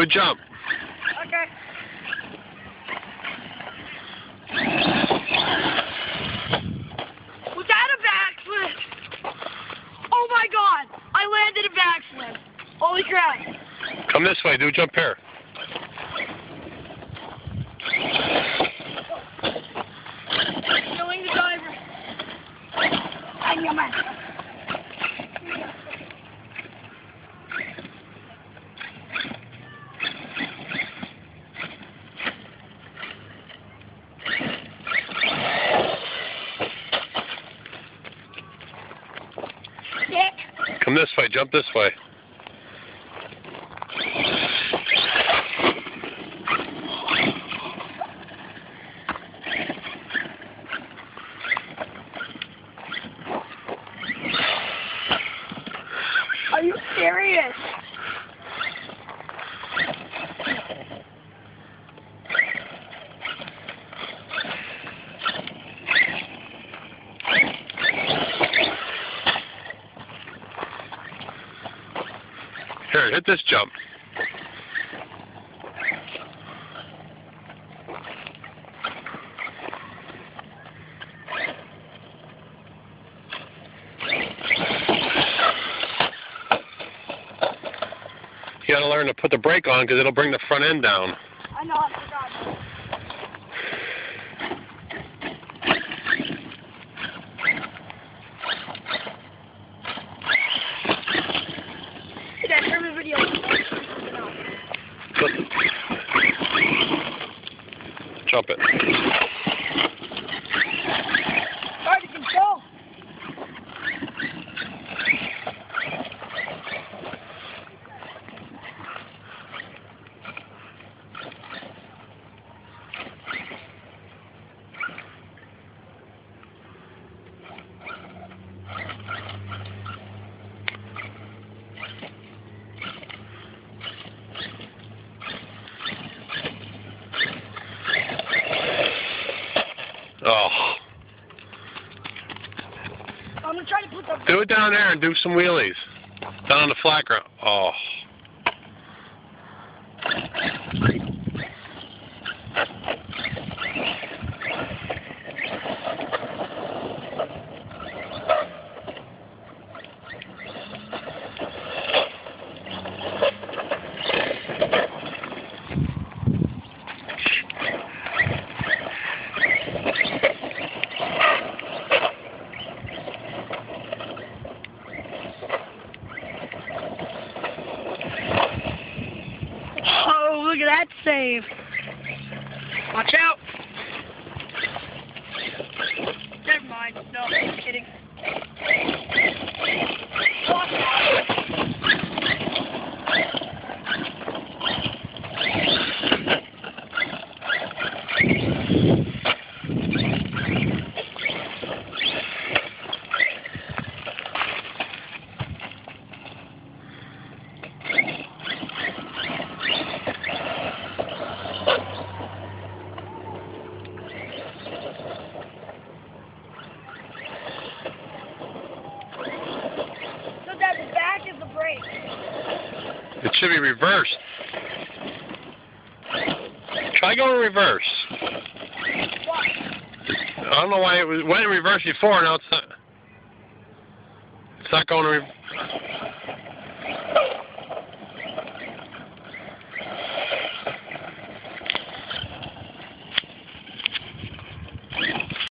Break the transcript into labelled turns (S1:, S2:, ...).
S1: jump.
S2: Okay. Was that a backflip? Oh my god! I landed a backflip. Holy crap.
S1: Come this way, do a jump here.
S2: Killing the driver. I know my.
S1: Come this way, jump this way.
S2: Are you serious?
S1: Here, hit this jump. You gotta learn to put the brake on because it'll bring the front end down.
S2: I know, I forgot. Dad, turn the video.
S1: Jump it.
S2: Hard to control.
S1: Oh.
S2: I'm gonna try to put the.
S1: Do it down there and do some wheelies. Down on the flat ground. Oh.
S2: Oh, look at that save. Watch out. Never mind. No, I'm kidding. Watch out. So that back is the brake.
S1: It should be reversed. Try going in reverse.
S2: Why?
S1: I don't know why it went in reverse before. Now it's not going to reverse.